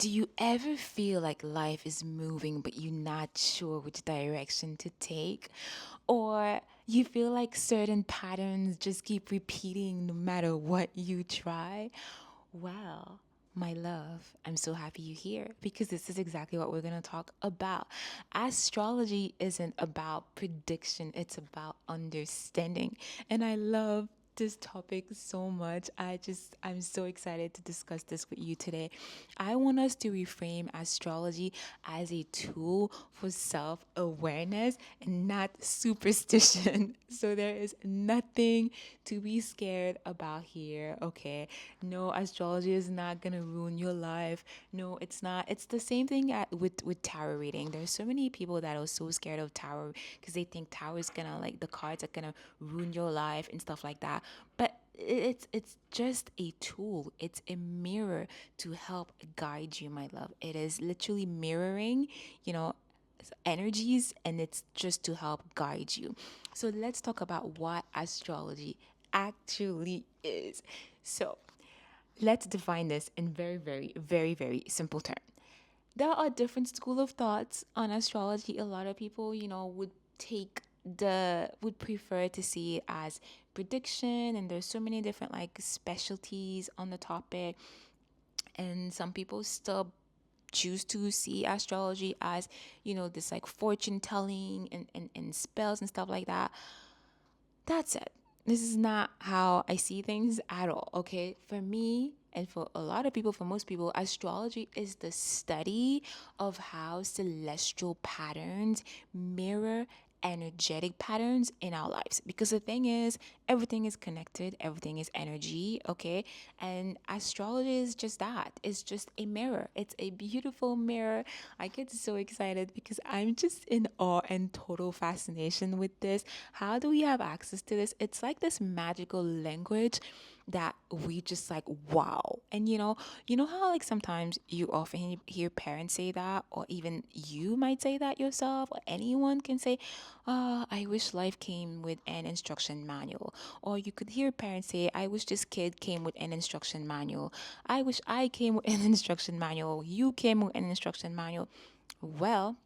Do you ever feel like life is moving but you're not sure which direction to take? Or you feel like certain patterns just keep repeating no matter what you try? Well, my love, I'm so happy you're here because this is exactly what we're going to talk about. Astrology isn't about prediction, it's about understanding. And I love this topic so much. I'm so excited to discuss this with you today. I want us to reframe astrology as a tool for self awareness and not superstition. So there is nothing to be scared about here, okay? No, astrology is not gonna ruin your life. No, it's not. It's the same thing with tarot reading. There's so many people that are so scared of tarot because they think tarot is gonna, like, the cards are gonna ruin your life and stuff like that. But it's just a tool. It's a mirror to help guide you, my love. It is literally mirroring, you know, energies, and it's just to help guide you. So let's talk about what astrology actually is. So let's define this in very, very, very, very simple terms. There are different school of thoughts on astrology. A lot of people, would prefer to see it as prediction, and there's so many different like specialties on the topic. And some people still choose to see astrology as, this like fortune telling and spells and stuff like that. That's it. This is not how I see things at all, okay? For me, and for a lot of people, for most people, astrology is the study of how celestial patterns mirror energetic patterns in our lives. Because the thing is, everything is connected, everything is energy, okay? And astrology is just that. It's just a mirror. It's a beautiful mirror. I get so excited because I'm just in awe and total fascination with this. How do we have access to this? It's like this magical language that we just like, wow. And you know how like sometimes you often hear parents say that, or even you might say that yourself, or anyone can say, I wish life came with an instruction manual. Or you could hear parents say, I wish this kid came with an instruction manual. I wish I came with an instruction manual. You came with an instruction manual. Well,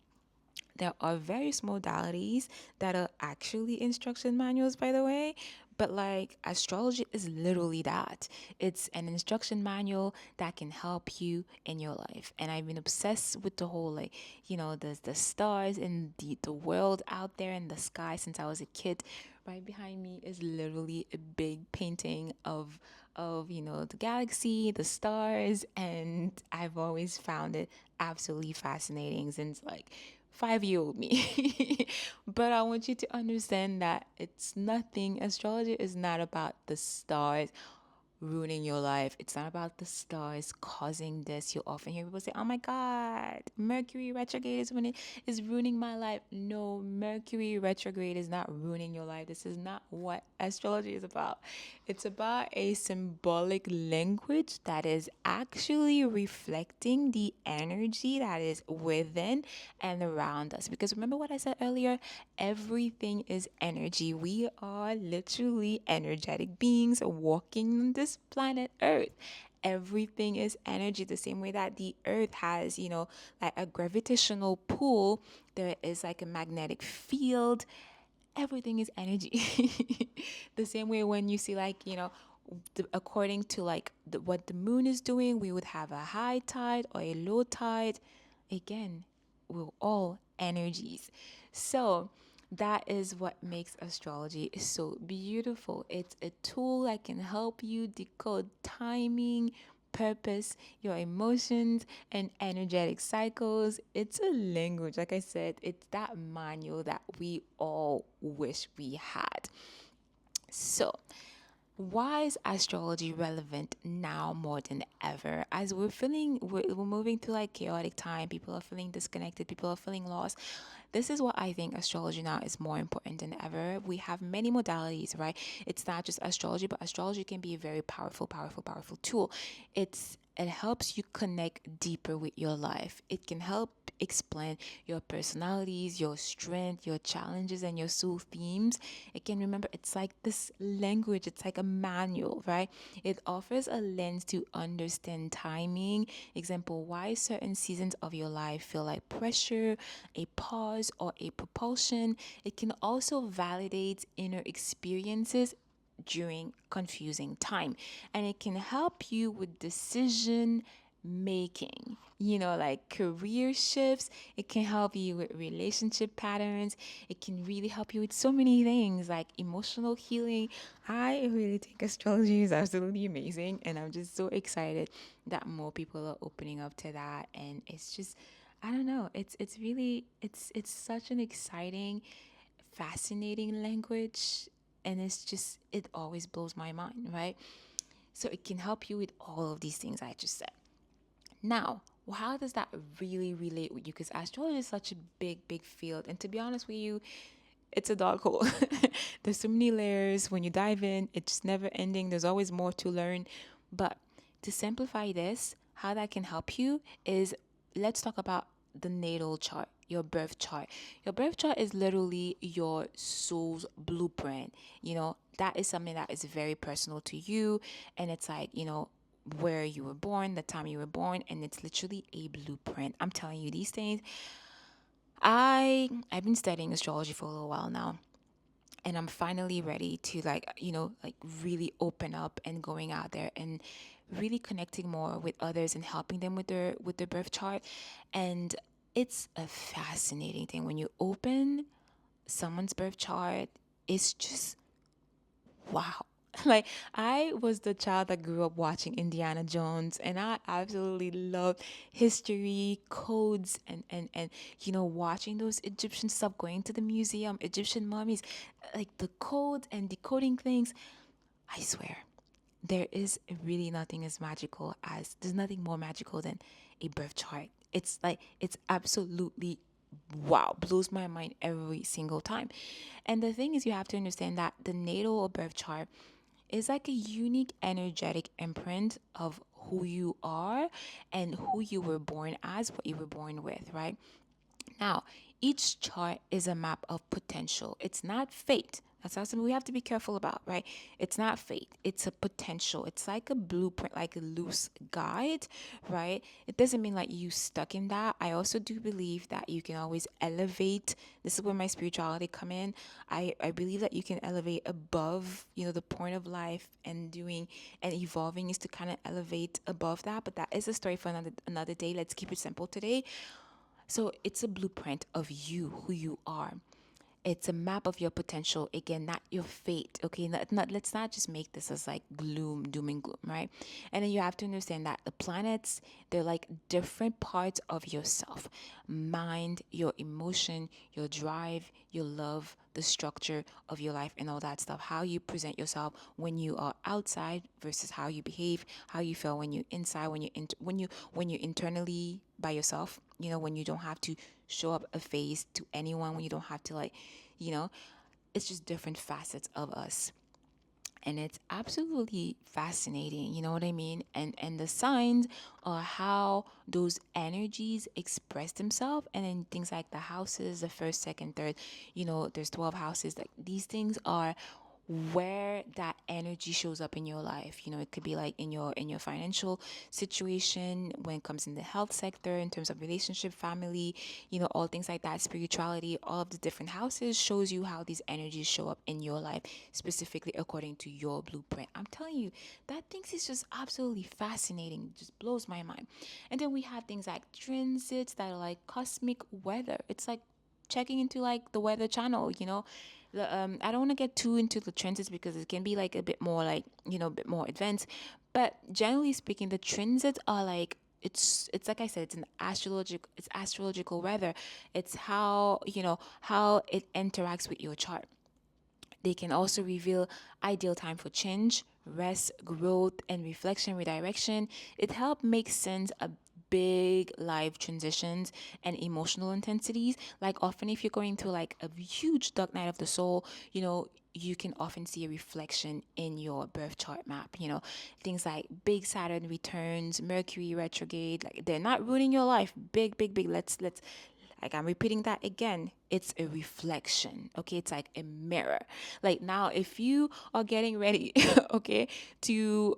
there are various modalities that are actually instruction manuals, by the way. But like astrology is literally that. It's an instruction manual that can help you in your life. And I've been obsessed with the whole like, the stars and the world out there in the sky since I was a kid. Right behind me is literally a big painting of the galaxy, the stars, and I've always found it absolutely fascinating since like 5-year-old me. But I want you to understand that it's nothing. Astrology is not about the stars ruining your life. It's not about the stars causing this. You often hear people say, "Oh my God, Mercury retrograde is ruining my life." No, Mercury retrograde is not ruining your life. This is not what astrology is about. It's about a symbolic language that is actually reflecting the energy that is within and around us. Because remember what I said earlier? Everything is energy. We are literally energetic beings walking on this planet Earth. Everything is energy, the same way that the earth has, like a gravitational pull, there is like a magnetic field. Everything is energy. The same way when you see, like, according to like what the moon is doing, we would have a high tide or a low tide. Again, we're all energies. So that is what makes astrology so beautiful. It's a tool that can help you decode timing, purpose, your emotions, and energetic cycles. It's a language, like I said, it's that manual that we all wish we had. So, why is astrology relevant now more than ever? As we're moving through like chaotic time, people are feeling disconnected, people are feeling lost. This is what I think astrology now is more important than ever. We have many modalities, right? It's not just astrology, but astrology can be a very powerful, powerful, powerful tool. It helps you connect deeper with your life. It can help explain your personalities, your strength, your challenges, and your soul themes. Again, remember, it's like this language, it's like a manual, right? It offers a lens to understand timing. Example, why certain seasons of your life feel like pressure, a pause, or a propulsion. It can also validate inner experiences during confusing time, and it can help you with decision making, like career shifts. It can help you with relationship patterns. It can really help you with so many things like emotional healing. I really think astrology is absolutely amazing, and I'm just so excited that more people are opening up to that. And it's just, I don't know, it's really, it's such an exciting, fascinating language, and it's just, it always blows my mind, right? So it can help you with all of these things I just said. Now, how does that really relate with you? Because astrology is such a big, big field. And to be honest with you, it's a dark hole. There's so many layers. When you dive in, it's never ending. There's always more to learn. But to simplify this, how that can help you is, let's talk about the natal chart, your birth chart. Your birth chart is literally your soul's blueprint. That is something that is very personal to you. And it's like, where you were born, the time you were born, and it's literally a blueprint. I'm telling you these things. I've been studying astrology for a little while now, and I'm finally ready to, like really open up and going out there and really connecting more with others and helping them with their birth chart. And it's a fascinating thing when you open someone's birth chart. It's just wow. Like, I was the child that grew up watching Indiana Jones, and I absolutely loved history, codes, and watching those Egyptian stuff, going to the museum, Egyptian mummies, like the codes and decoding things. I swear, there is really nothing as magical as there's nothing more magical than a birth chart. It's like, it's absolutely wow, blows my mind every single time. And the thing is, you have to understand that the natal or birth chart is like a unique energetic imprint of who you are and who you were born as, what you were born with, right? Now, each chart is a map of potential. It's not fate. That's something we have to be careful about, right? It's not fate. It's a potential. It's like a blueprint, like a loose guide, right? It doesn't mean like you stuck in that. I also do believe that you can always elevate. This is where my spirituality come in. I believe that you can elevate above, the point of life, and doing and evolving is to kind of elevate above that. But that is a story for another day. Let's keep it simple today. So it's a blueprint of you, who you are. It's a map of your potential. Again, not your fate. Okay, let's not just make this as like gloom, doom and gloom, right? And then you have to understand that the planets, they're like different parts of yourself: mind, your emotion, your drive, your love, the structure of your life, and all that stuff. How you present yourself when you are outside versus how you behave, how you feel when you're inside, when you're internally by yourself. When you don't have to show up a face to anyone, when you don't have to, like, you know, it's just different facets of us. And it's absolutely fascinating, you know what I mean? And the signs are how those energies express themselves, and then things like the houses, the first, second, third, there's 12 houses. Like, these things are where that energy shows up in your life. It could be like in your financial situation, when it comes in the health sector, in terms of relationship, family, all things like that, spirituality. All of the different houses shows you how these energies show up in your life, specifically according to your blueprint. I'm telling you, that things is just absolutely fascinating. It just blows my mind. And then we have things like transits that are like cosmic weather. It's like checking into like the weather channel. I don't want to get too into the transits because it can be like a bit more like, a bit more advanced. But generally speaking, the transits are like, it's like I said, it's astrological weather. It's how it interacts with your chart. They can also reveal ideal time for change, rest, growth, and reflection, redirection. It helps make sense of big life transitions and emotional intensities. Like, often if you're going through like a huge dark night of the soul, you can often see a reflection in your birth chart map. Things like big Saturn returns, Mercury retrograde, like they're not ruining your life. Big, big, big. Let's like I'm repeating that again. It's a reflection. Okay. It's like a mirror. Like now if you are getting ready, okay, to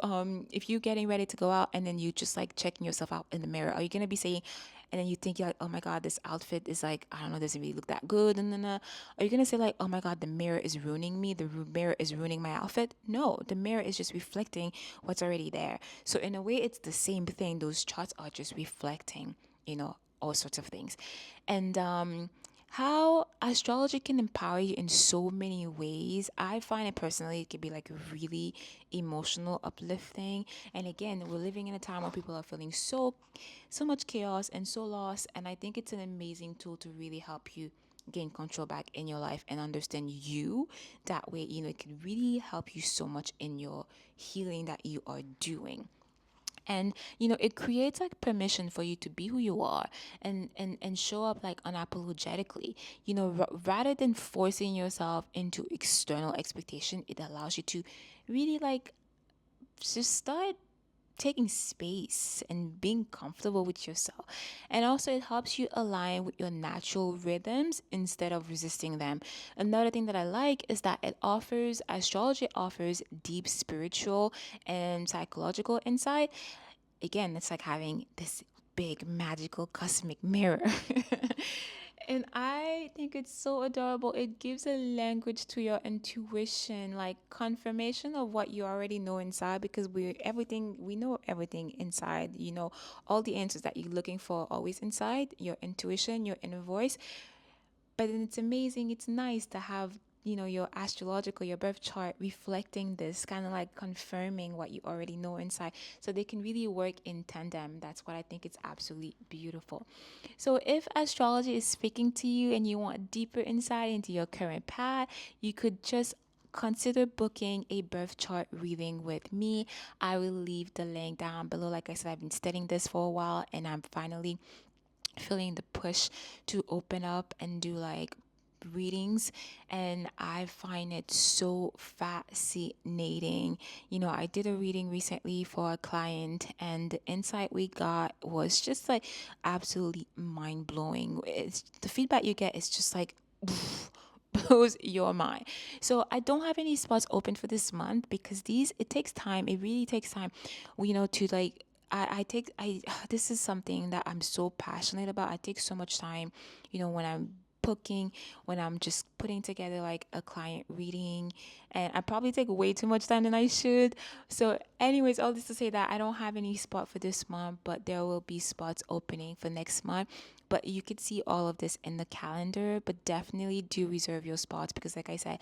if you're getting ready to go out and then you just like checking yourself out in the mirror, are you gonna be saying, and then you think you're like, oh my God, this outfit is like, I don't know, doesn't really look that good. And then are you gonna say like, oh my God, the mirror is ruining me, mirror is ruining my outfit? No, the mirror is just reflecting what's already there. So in a way, it's the same thing. Those charts are just reflecting, all sorts of things. And how astrology can empower you in so many ways. I find it personally, it can be like really emotional, uplifting. And again, we're living in a time where people are feeling so much chaos and so lost. And I think it's an amazing tool to really help you gain control back in your life and understand you. That way, it can really help you so much in your healing that you are doing. And it creates like permission for you to be who you are, and show up like unapologetically, rather than forcing yourself into external expectation. It allows you to really like just start taking space and being comfortable with yourself. And also, it helps you align with your natural rhythms instead of resisting them. Another thing that I like is that astrology offers deep spiritual and psychological insight. Again, it's like having this big magical cosmic mirror. And I think it's so adorable. It gives a language to your intuition, like confirmation of what you already know inside, because we know everything inside, all the answers that you're looking for are always inside your intuition, your inner voice. But then it's amazing. It's nice to have, your astrological, your birth chart reflecting this, kind of like confirming what you already know inside. So they can really work in tandem. That's what I think it's absolutely beautiful. So if astrology is speaking to you and you want deeper insight into your current path, you could just consider booking a birth chart reading with me. I will leave the link down below. Like I said, I've been studying this for a while and I'm finally feeling the push to open up and do like readings, and I find it so fascinating. I did a reading recently for a client and the insight we got was just like absolutely mind-blowing. It's the feedback you get is just like blows your mind. So I don't have any spots open for this month because it takes time. It really takes time, to like I this is something that I'm so passionate about. I take so much time, when I'm booking, when I'm just putting together like a client reading, and I probably take way too much time than I should. So anyways, all this to say that I don't have any spot for this month, but there will be spots opening for next month. But you could see all of this in the calendar, but definitely do reserve your spots because like I said,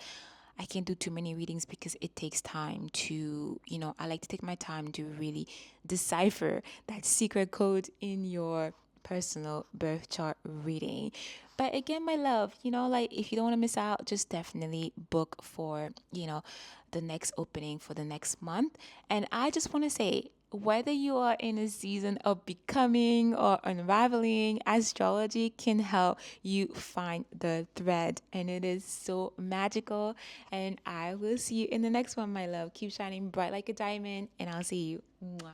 I can't do too many readings because it takes time to, I like to take my time to really decipher that secret code in your personal birth chart reading. But again, my love, like if you don't want to miss out, just definitely book for, the next opening for the next month. And I just want to say, whether you are in a season of becoming or unraveling, astrology can help you find the thread. And it is so magical. And I will see you in the next one, my love. Keep shining bright like a diamond, and I'll see you. Mwah.